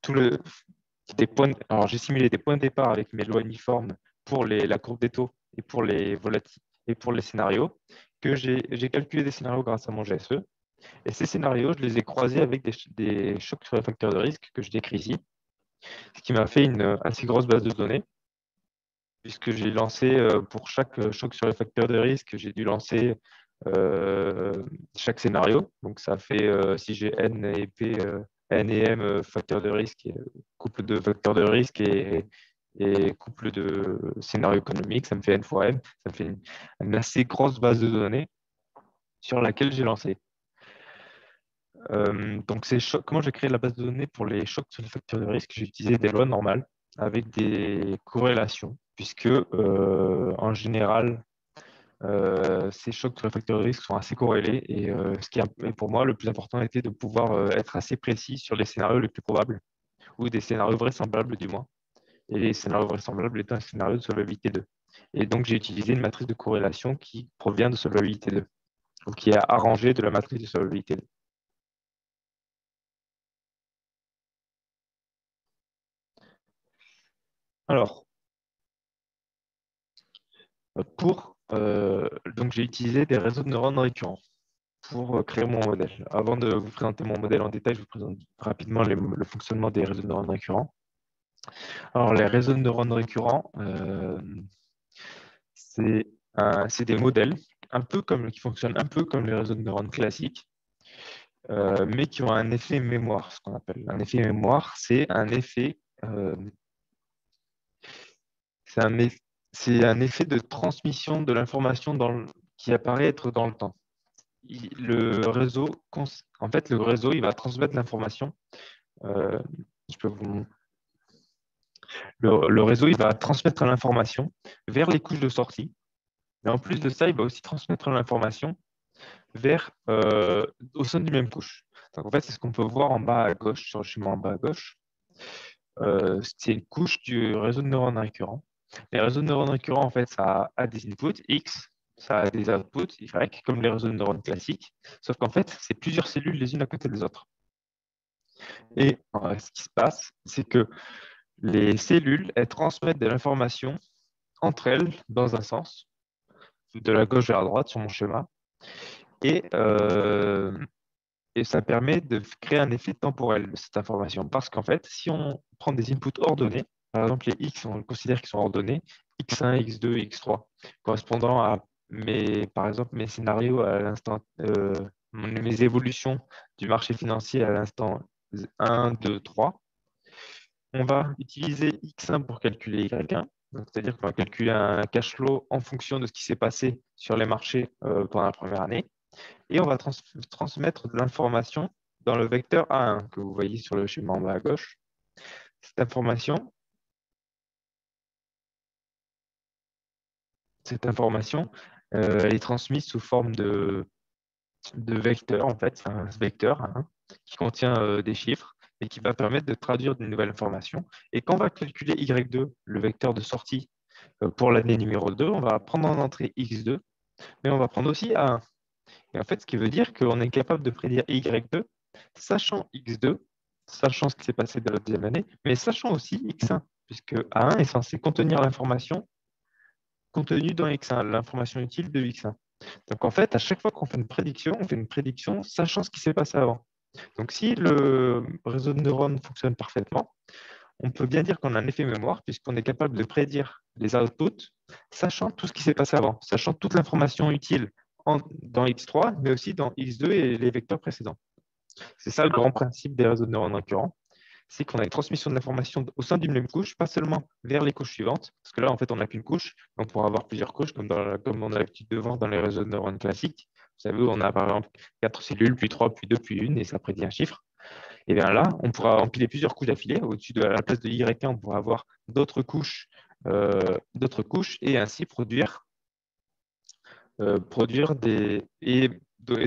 des points. Alors, j'ai simulé des points de départ avec mes lois uniformes pour la courbe des taux et pour les volatiles et pour les scénarios que j'ai calculé des scénarios grâce à mon GSE. Et ces scénarios, je les ai croisés avec des chocs sur les facteurs de risque que je décris ici, ce qui m'a fait une assez grosse base de données puisque j'ai lancé pour chaque choc sur les facteurs de risque, j'ai dû lancer chaque scénario. Donc, ça fait, si j'ai N et P, N et M facteurs de risque, couple de facteurs de risque et couple de scénarios économiques, ça me fait N fois M. Ça me fait une assez grosse base de données sur laquelle j'ai lancé. Donc, comment j'ai créé la base de données pour les chocs sur les facteurs de risque? J'ai utilisé des lois normales avec des corrélations, puisque en général, ces chocs sur les facteurs de risque sont assez corrélés. Et pour moi, le plus important était de pouvoir être assez précis sur les scénarios les plus probables, ou des scénarios vraisemblables du moins. Et les scénarios vraisemblables étant un scénario de solvabilité 2. Et donc, j'ai utilisé une matrice de corrélation qui provient de solvabilité 2, ou qui est arrangée de la matrice de solvabilité 2. Alors, donc j'ai utilisé des réseaux de neurones récurrents pour créer mon modèle. Avant de vous présenter mon modèle en détail, je vous présente rapidement le fonctionnement des réseaux de neurones récurrents. Alors, les réseaux de neurones récurrents, c'est des modèles qui fonctionnent un peu comme les réseaux de neurones classiques, mais qui ont un effet mémoire, ce qu'on appelle. Un effet mémoire, c'est un effet de transmission de l'information qui apparaît être dans le temps. Le réseau, en fait, le réseau, il va transmettre l'information. euh, je peux vous le réseau, il va transmettre l'information vers les couches de sortie. Mais en plus de ça, il va aussi transmettre l'information au sein du même couche. Donc, en fait, c'est ce qu'on peut voir en bas à gauche, sur le schéma en bas à gauche. C'est une couche du réseau de neurones récurrents. Les réseaux de neurones récurrents, en fait, ça a des inputs X, ça a des outputs Y, comme les réseaux de neurones classiques. Sauf qu'en fait, c'est plusieurs cellules les unes à côté des autres. Et ce qui se passe, c'est que les cellules, elles transmettent de l'information entre elles dans un sens, de la gauche vers la droite sur mon schéma. Et, euh, et ça permet de créer un effet temporel de cette information. Parce qu'en fait, si on prend des inputs ordonnés, par exemple les X, on considère qu'ils sont ordonnés, X1, X2, X3, correspondant à par exemple, mes scénarios à l'instant, mes évolutions du marché financier à l'instant 1, 2, 3. On va utiliser X1 pour calculer Y1. C'est-à-dire qu'on va calculer un cash flow en fonction de ce qui s'est passé sur les marchés pendant la première année. Et on va transmettre de l'information dans le vecteur A1 que vous voyez sur le schéma en bas à gauche. Cette information, elle est transmise sous forme de vecteur, en fait, un vecteur hein, qui contient des chiffres et qui va permettre de traduire de nouvelles informations. Et quand on va calculer Y2, le vecteur de sortie pour l'année numéro 2, on va prendre en entrée X2, mais on va prendre aussi A1. Et en fait, ce qui veut dire qu'on est capable de prédire Y2, sachant X2, sachant ce qui s'est passé dans la deuxième année, mais sachant aussi X1, puisque A1 est censé contenir l'information contenue dans X1, l'information utile de X1. Donc en fait, à chaque fois qu'on fait une prédiction, on fait une prédiction sachant ce qui s'est passé avant. Donc si le réseau de neurones fonctionne parfaitement, on peut bien dire qu'on a un effet mémoire puisqu'on est capable de prédire les outputs sachant tout ce qui s'est passé avant, sachant toute l'information utile dans X3, mais aussi dans X2 et les vecteurs précédents. C'est ça le grand principe des réseaux de neurones récurrents, c'est qu'on a une transmission de l'information au sein d'une même couche, pas seulement vers les couches suivantes, parce que là, en fait, on n'a qu'une couche, on pourra avoir plusieurs couches, comme on a l'habitude de voir dans les réseaux de neurones classiques. Vous savez, on a par exemple 4 cellules, puis 3, puis 2, puis 1, et ça prédit un chiffre. Et bien là, on pourra empiler plusieurs couches d'affilée. Au-dessus de à la place de Y1, on pourra avoir d'autres couches et ainsi produire et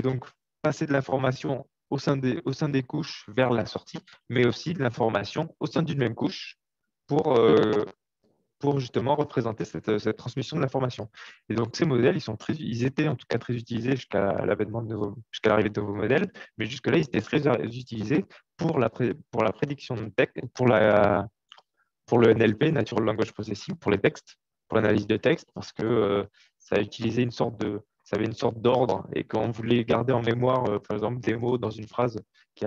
donc passer de l'information au sein des couches vers la sortie, mais aussi de l'information au sein d'une même couche pour, euh, pour justement représenter cette transmission de l'information. Et donc, ces modèles, ils étaient en tout cas très utilisés jusqu'à l'arrivée de nouveaux modèles, mais jusque-là, ils étaient très utilisés pour la prédiction de texte, pour le NLP, Natural Language Processing, pour les textes, pour l'analyse de texte, parce que ça avait une sorte d'ordre, et quand on voulait garder en mémoire, par exemple, des mots dans une phrase qui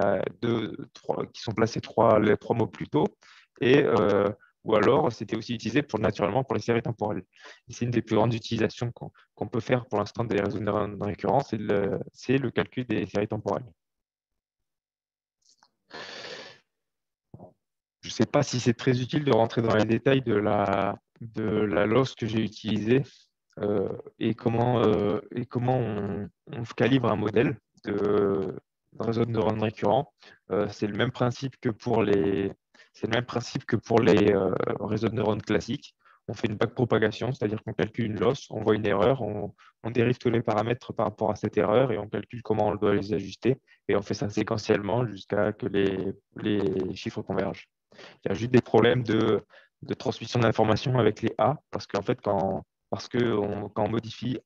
sont placés les trois mots plus tôt, et ou alors c'était aussi utilisé naturellement pour les séries temporelles. C'est une des plus grandes utilisations qu'on peut faire pour l'instant des réseaux de neurones récurrents, c'est le calcul des séries temporelles. Je ne sais pas si c'est très utile de rentrer dans les détails de la loss que j'ai utilisée et comment on calibre un modèle de réseau de neurones récurrents. C'est le même principe que pour les réseaux de neurones classiques. On fait une backpropagation, c'est-à-dire qu'on calcule une loss, on voit une erreur, on dérive tous les paramètres par rapport à cette erreur et on calcule comment on doit les ajuster. Et on fait ça séquentiellement jusqu'à ce que les chiffres convergent. Il y a juste des problèmes de transmission d'informations avec les A, parce qu'en fait, quand on modifie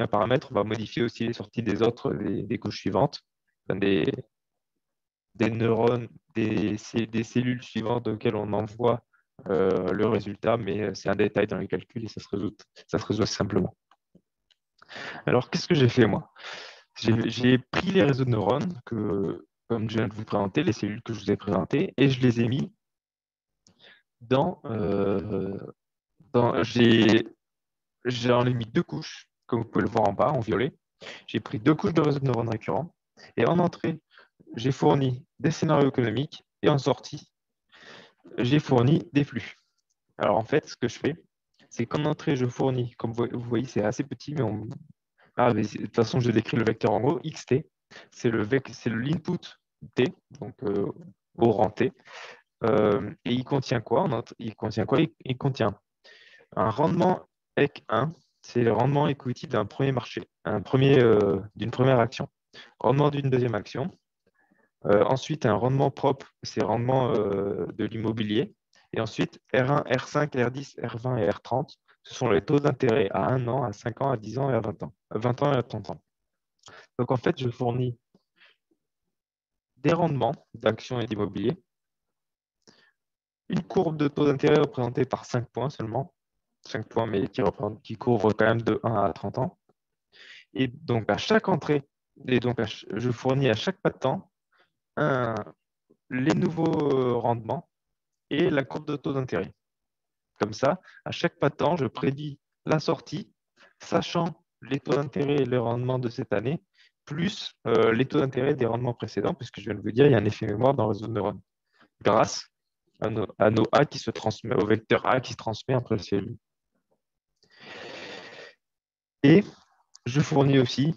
un paramètre, on va modifier aussi les sorties des couches suivantes, enfin, des neurones, des cellules suivantes auxquelles on envoie le résultat, mais c'est un détail dans les calculs et ça se résout simplement. Alors, qu'est-ce que j'ai fait, moi? J'ai pris les réseaux de neurones, comme je viens de vous présenter, les cellules que je vous ai présentées, et je les ai mis dans, j'en ai mis deux couches, comme vous pouvez le voir en bas, en violet. J'ai pris deux couches de réseau de neurones récurrents. Et en entrée, j'ai fourni des scénarios économiques. Et en sortie, j'ai fourni des flux. Alors en fait, ce que je fais, c'est qu'en entrée, je fournis, comme vous voyez, c'est assez petit, mais de toute façon, je décris le vecteur en gros. XT, c'est l'input T, donc au rang T. Et il contient quoi? Il contient un rendement EC1, c'est le rendement equity d'un premier marché, d'une première action. Rendement d'une deuxième action. Ensuite, un rendement propre, c'est le rendement de l'immobilier. Et ensuite, R1, R5, R10, R20 et R30, ce sont les taux d'intérêt à 1 an, à 5 ans, à 10 ans et à 20 ans. À 20 ans et à 30 ans. Donc, en fait, je fournis des rendements d'actions et d'immobilier, une courbe de taux d'intérêt représentée par 5 points seulement, 5 points, mais qui couvre quand même de 1 à 30 ans. Et donc, à chaque entrée, je fournis à chaque pas de temps les nouveaux rendements et la courbe de taux d'intérêt. Comme ça, à chaque pas de temps, je prédis la sortie, sachant les taux d'intérêt et les rendements de cette année, plus les taux d'intérêt des rendements précédents, puisque je viens de vous dire, il y a un effet mémoire dans le réseau de neurones, grâce à nos A qui se transmet, au vecteur A qui se transmet entre les cellules. Et je fournis aussi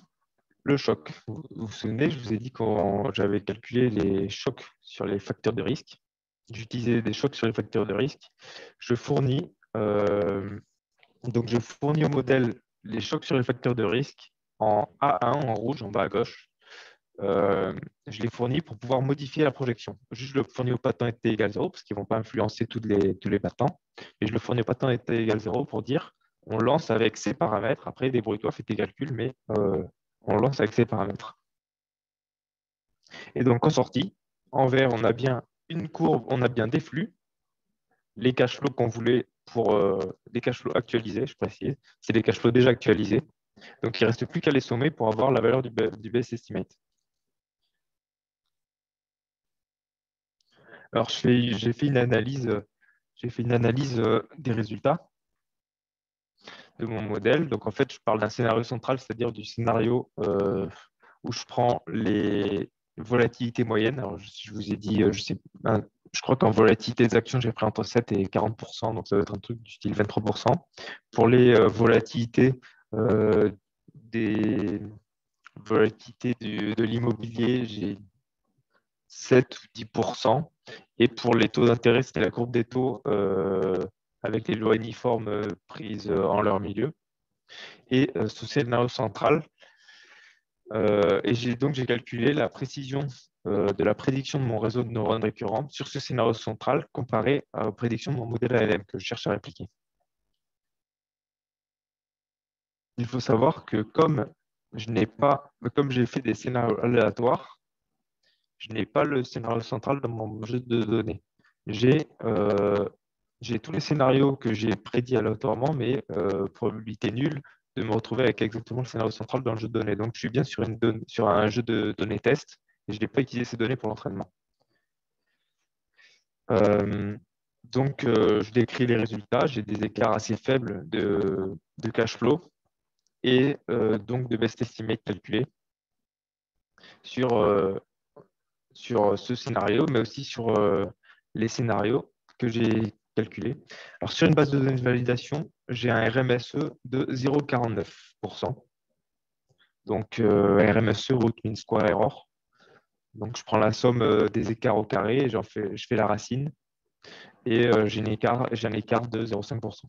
le choc. Vous vous souvenez, je vous ai dit quand j'avais calculé les chocs sur les facteurs de risque. J'utilisais des chocs sur les facteurs de risque. Je fournis au modèle les chocs sur les facteurs de risque en A1 en rouge en bas à gauche. Je les fournis pour pouvoir modifier la projection. Juste, je le fournis au pas de temps t égale 0 parce qu'ils ne vont pas influencer tous les pas de temps. Et je le fournis au pas de temps t égale 0 pour dire on lance avec ces paramètres. Après, débrouille-toi, fais tes calculs, mais on lance avec ces paramètres. Et donc, en sortie, en vert, on a bien une courbe, on a bien des flux, les cash flows qu'on voulait pour les cash flows actualisés, je précise, c'est les cash flows déjà actualisés. Donc, il ne reste plus qu'à les sommer pour avoir la valeur du base estimate. Alors, j'ai fait une analyse des résultats de mon modèle. Donc, en fait, je parle d'un scénario central, c'est-à-dire du scénario où je prends les volatilités moyennes. Alors, je vous ai dit, je crois qu'en volatilité des actions, j'ai pris entre 7 et 40%, donc ça doit être un truc du style 23%. Pour les volatilités des volatilités de l'immobilier, 7 ou 10%. Et pour les taux d'intérêt, c'était la courbe des taux avec les lois uniformes prises en leur milieu. Et ce scénario central, et j'ai calculé la précision de la prédiction de mon réseau de neurones récurrents sur ce scénario central comparé aux prédictions de mon modèle ALM que je cherche à répliquer. Il faut savoir que comme j'ai fait des scénarios aléatoires, je n'ai pas le scénario central dans mon jeu de données. J'ai tous les scénarios que j'ai prédits aléatoirement, mais probabilité nulle de me retrouver avec exactement le scénario central dans le jeu de données. Donc, je suis bien sur un jeu de données test et je n'ai pas utilisé ces données pour l'entraînement. Je décris les résultats. J'ai des écarts assez faibles de cash flow et donc de best estimate calculé sur, sur ce scénario, mais aussi sur les scénarios que j'ai calculés. Alors, sur une base de données de validation, j'ai un RMSE de 0,49%. Donc, RMSE, Root Mean Square Error. Donc, je prends la somme des écarts au carré et je fais la racine. Et j'ai un écart de 0,5%.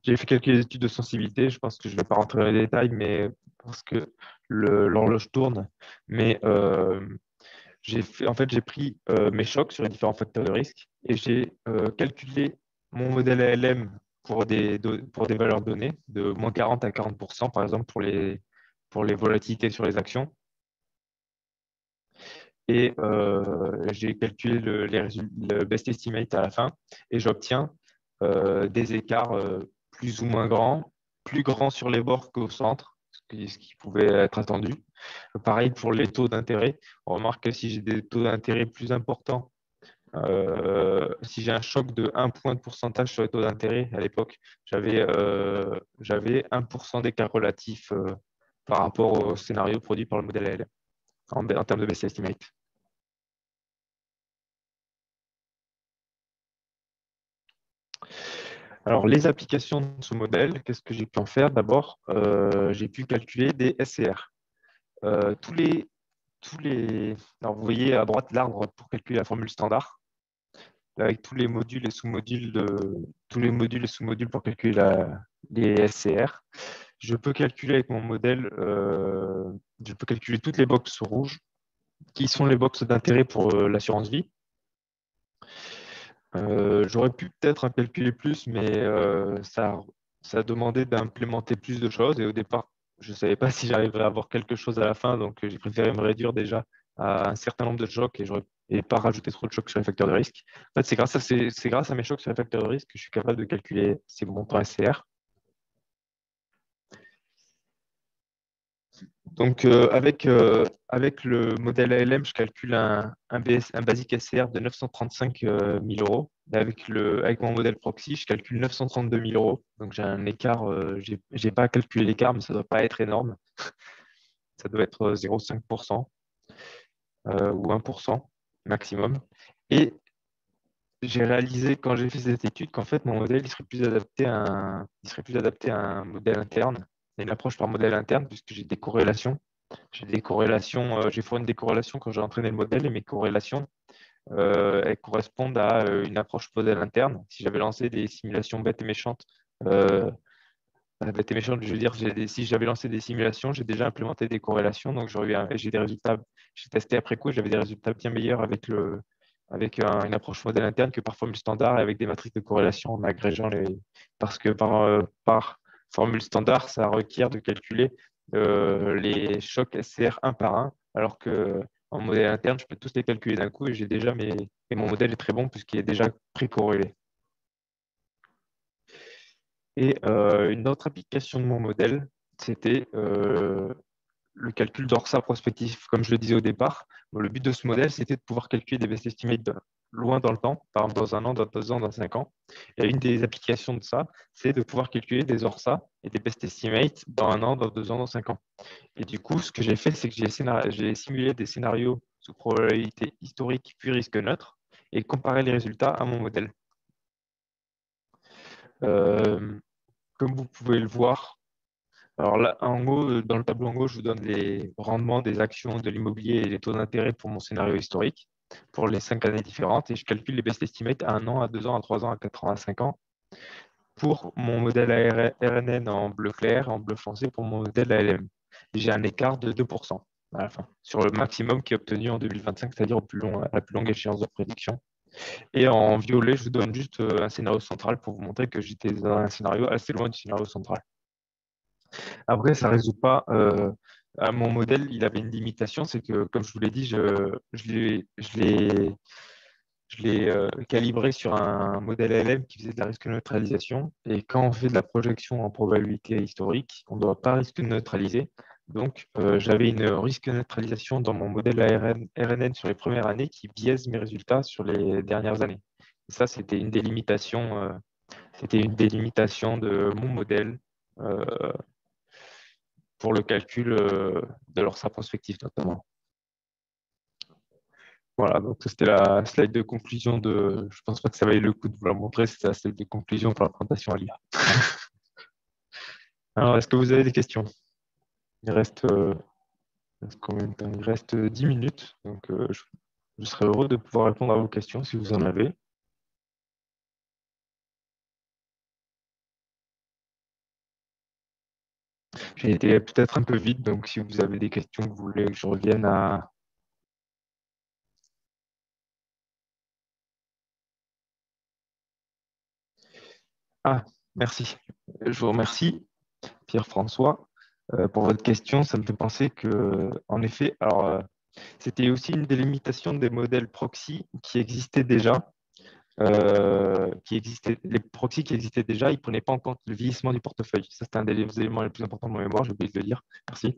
J'ai fait quelques études de sensibilité. Je pense que je ne vais pas rentrer dans les détails, mais parce que l'horloge tourne. Mais j'ai pris mes chocs sur les différents facteurs de risque et j'ai calculé mon modèle ALM pour des valeurs données de moins 40 à 40%, par exemple, pour les volatilités sur les actions. Et j'ai calculé le best estimate à la fin et j'obtiens des écarts plus ou moins grands, plus grands sur les bords qu'au centre, ce qui pouvait être attendu. Pareil pour les taux d'intérêt. On remarque que si j'ai des taux d'intérêt plus importants, si j'ai un choc de 1 point de pourcentage sur les taux d'intérêt à l'époque, j'avais 1% d'écart relatif par rapport au scénario produit par le modèle ALM en termes de best estimate. Alors, les applications de ce modèle, qu'est-ce que j'ai pu en faire? D'abord, j'ai pu calculer des SCR. Tous les... Alors, vous voyez à droite l'arbre pour calculer la formule standard, avec tous les modules et sous-modules pour calculer les SCR. Je peux calculer avec mon modèle, je peux calculer toutes les boxes rouges, qui sont les boxes d'intérêt pour l'assurance vie. J'aurais pu peut-être en calculer plus, mais ça a demandé d'implémenter plus de choses. Et au départ, je ne savais pas si j'arriverais à avoir quelque chose à la fin, donc j'ai préféré me réduire déjà à un certain nombre de chocs et pas rajouter trop de chocs sur les facteurs de risque. En fait, c'est grâce à mes chocs sur les facteurs de risque que je suis capable de calculer ces montants SCR. Donc, avec le modèle ALM, je calcule un basique SCR de 935 000 euros. Et avec mon modèle proxy, je calcule 932 000 euros. Donc, j'ai un écart, je n'ai pas calculé l'écart, mais ça ne doit pas être énorme. Ça doit être 0,5% ou 1% maximum. Et j'ai réalisé quand j'ai fait cette étude qu'en fait, mon modèle il serait plus adapté à un modèle interne, à une approche par modèle interne, puisque j'ai des corrélations. J'ai fourni des corrélations quand j'ai entraîné le modèle et mes corrélations, elles correspondent à une approche modèle interne. Si j'avais lancé des simulations bêtes et méchantes, bêtes et méchantes, je veux dire, si j'avais lancé des simulations, j'ai déjà implémenté des corrélations, donc j'ai des résultats. J'ai testé après coup, j'avais des résultats bien meilleurs avec une approche modèle interne que par formule standard et avec des matrices de corrélation en agrégeant parce que par formule standard, ça requiert de calculer les chocs SCR un par un, alors que en modèle interne, je peux tous les calculer d'un coup et mon modèle est très bon puisqu'il est déjà pré-corrélé. Et une autre application de mon modèle, c'était le calcul d'ORSA prospectif. Comme je le disais au départ, le but de ce modèle, c'était de pouvoir calculer des best estimates loin dans le temps, par exemple dans un an, dans 2 ans, dans 5 ans. Et une des applications de ça, c'est de pouvoir calculer des ORSA et des best estimates dans un an, dans 2 ans, dans 5 ans. Et du coup, ce que j'ai fait, c'est que j'ai simulé des scénarios sous probabilité historique puis risque neutre et comparé les résultats à mon modèle. Comme vous pouvez le voir, Alors là, en haut, dans le tableau en haut, je vous donne les rendements des actions de l'immobilier et les taux d'intérêt pour mon scénario historique pour les 5 années différentes et je calcule les best estimates à 1 an, à 2 ans, à 3 ans, à 4 ans, à 5 ans pour mon modèle RNN en bleu clair, en bleu foncé pour mon modèle ALM. J'ai un écart de 2% à la fin, sur le maximum qui est obtenu en 2025, c'est-à-dire à la plus longue échéance de prédiction. Et en violet, je vous donne juste un scénario central pour vous montrer que j'étais dans un scénario assez loin du scénario central. Après, ça ne résout pas. Mon modèle, il avait une limitation, c'est que, comme je vous l'ai dit, je l'ai calibré sur un modèle LM qui faisait de la risque neutralisation. Et quand on fait de la projection en probabilité historique, on ne doit pas risque neutraliser. Donc, j'avais une risque neutralisation dans mon modèle RNN sur les premières années qui biaise mes résultats sur les dernières années. Et ça, c'était une délimitation de mon modèle pour le calcul de leur prospectif notamment. Voilà, donc c'était la slide de conclusion de. Je pense pas que ça vaille le coup de vous la montrer, c'était la slide de conclusion pour la présentation à l'IA. Alors, est-ce que vous avez des questions? Il reste, combien de temps? Il reste 10 minutes, donc je serais heureux de pouvoir répondre à vos questions si vous en avez. J'ai été peut-être un peu vite, donc si vous avez des questions que vous voulez que je revienne à. Ah, merci. Je vous remercie, Pierre-François, pour votre question. Ça me fait penser que, en effet, alors, c'était aussi une délimitation des modèles proxy qui existaient déjà. Les proxys qui existaient déjà, ils ne prenaient pas en compte le vieillissement du portefeuille. Ça, c'était un des éléments les plus importants de mon mémoire, j'ai oublié de le dire. Merci.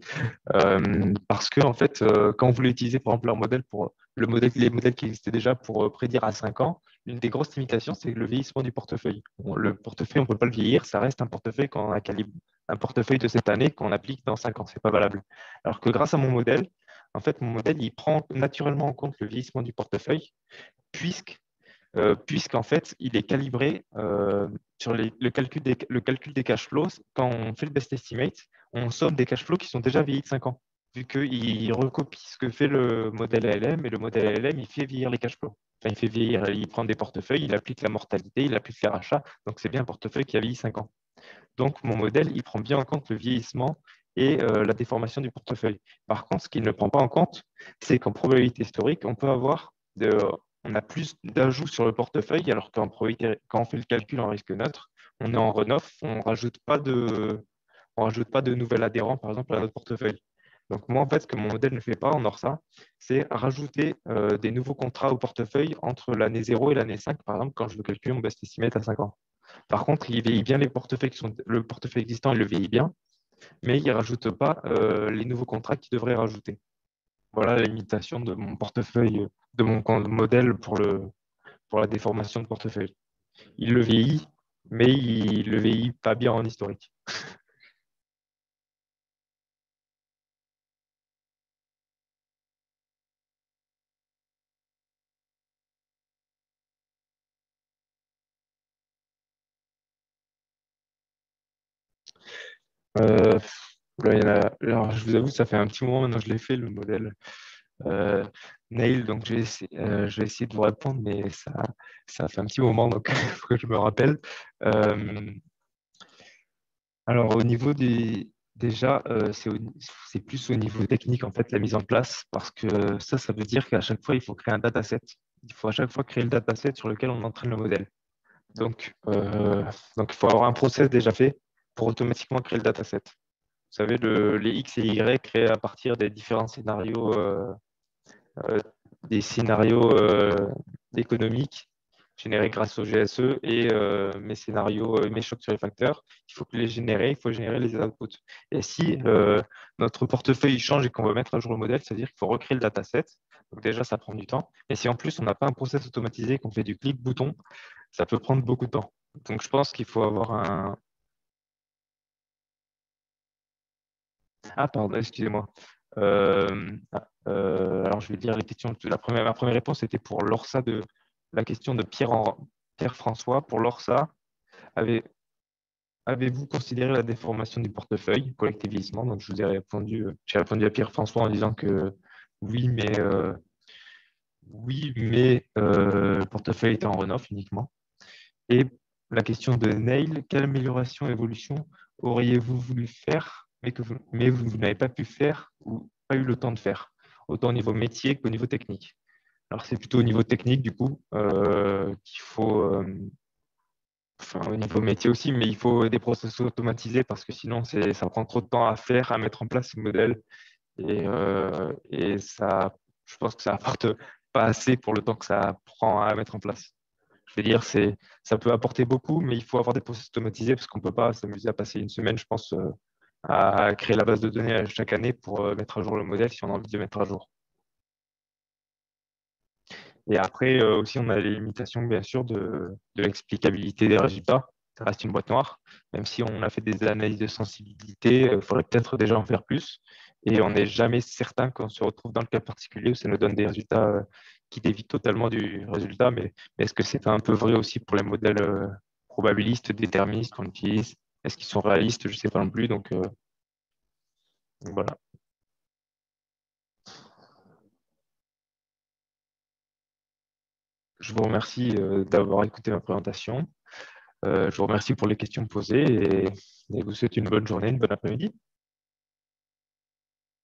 Parce que, en fait, quand on voulait utiliser, par exemple, leur modèle pour les modèles qui existaient déjà pour prédire à 5 ans, l'une des grosses limitations, c'est le vieillissement du portefeuille. Le portefeuille, on ne peut pas le vieillir, ça reste un portefeuille quand on a un portefeuille de cette année qu'on applique dans 5 ans, c'est pas valable. Alors que grâce à mon modèle, en fait, mon modèle, il prend naturellement en compte le vieillissement du portefeuille, puisqu'en fait, il est calibré sur le calcul des cash flows. Quand on fait le best estimate, on somme des cash flows qui sont déjà vieillis de 5 ans, vu qu'il recopie ce que fait le modèle ALM, et le modèle ALM, il fait vieillir les cash flows. Enfin, il fait vieillir, il prend des portefeuilles, il applique la mortalité, il applique les rachats, donc c'est bien un portefeuille qui a vieilli 5 ans. Donc, mon modèle, il prend bien en compte le vieillissement et la déformation du portefeuille. Par contre, ce qu'il ne prend pas en compte, c'est qu'en probabilité historique, on a plus d'ajouts sur le portefeuille, alors qu'en probabilité, quand on fait le calcul en risque neutre, on est en run-off, on ne rajoute pas de nouvel adhérent, par exemple, à notre portefeuille. Donc, moi, en fait, ce que mon modèle ne fait pas en ORSA, c'est rajouter des nouveaux contrats au portefeuille entre l'année 0 et l'année 5, par exemple, quand je veux calculer mon best estimate à 5 ans. Par contre, il vieillit bien les portefeuilles le portefeuille existant, il le vieillit bien, mais il ne rajoute pas les nouveaux contrats qu'il devrait rajouter. Voilà la limitation de mon portefeuille, de mon modèle pour la déformation de portefeuille. Il le vieillit, mais il le vieillit pas bien en historique. Euh, alors, je vous avoue, ça fait un petit moment maintenant que je l'ai fait, le modèle euh, Nail, donc je vais essayer de vous répondre, mais ça fait un petit moment, donc il faut que je me rappelle. Euh, Alors, au niveau déjà, c'est plus au niveau technique, en fait, la mise en place, parce que ça veut dire qu'à chaque fois, il faut créer un dataset. Il faut à chaque fois créer le dataset sur lequel on entraîne le modèle. Donc, il faut avoir un process déjà fait pour automatiquement créer le dataset. Vous savez, les X et Y créés à partir des différents scénarios euh, des scénarios économiques générés grâce au GSE et mes scénarios, mes chocs sur les facteurs, il faut les générer, il faut générer les outputs. Et si notre portefeuille change et qu'on veut mettre à jour le modèle, c'est-à-dire qu'il faut recréer le dataset. Donc déjà, ça prend du temps. Et si en plus, on n'a pas un process automatisé, qu'on fait du clic-bouton, ça peut prendre beaucoup de temps. Donc je pense qu'il faut avoir un. Ah, pardon, excusez-moi. Alors, je vais dire les questions. Ma première réponse était pour l'ORSA la question de Pierre François. Pour l'ORSA, avait, avez-vous considéré la déformation du portefeuille, collecte et vieillissement? Donc, je vous ai répondu, j'ai répondu à Pierre-François en disant que oui, mais le portefeuille était en run-off uniquement. Et la question de Neil, quelle amélioration, évolution auriez-vous voulu faire, mais vous n'avez pas pu faire ou pas eu le temps de faire, autant au niveau métier qu'au niveau technique? Alors, c'est plutôt au niveau technique, du coup, qu'il faut, enfin, au niveau métier aussi, mais il faut des processus automatisés parce que sinon, ça prend trop de temps à faire, à mettre en place ce modèle. Et ça, je pense que ça apporte pas assez pour le temps que ça prend à mettre en place. Je veux dire, ça peut apporter beaucoup, mais il faut avoir des processus automatisés parce qu'on ne peut pas s'amuser à passer une semaine, je pense, à créer la base de données chaque année pour mettre à jour le modèle si on a envie de le mettre à jour. Et après, aussi, on a les limitations, bien sûr, de l'explicabilité des résultats. Ça reste une boîte noire. Même si on a fait des analyses de sensibilité, il faudrait peut-être déjà en faire plus. Et on n'est jamais certain qu'on se retrouve dans le cas particulier où ça nous donne des résultats qui dévient totalement du résultat. Mais est-ce que c'est un peu vrai aussi pour les modèles probabilistes, déterministes qu'on utilise? Est-ce qu'ils sont réalistes? Je ne sais pas non plus. Donc voilà. Je vous remercie d'avoir écouté ma présentation. Je vous remercie pour les questions posées et vous souhaite une bonne journée, une bonne après-midi.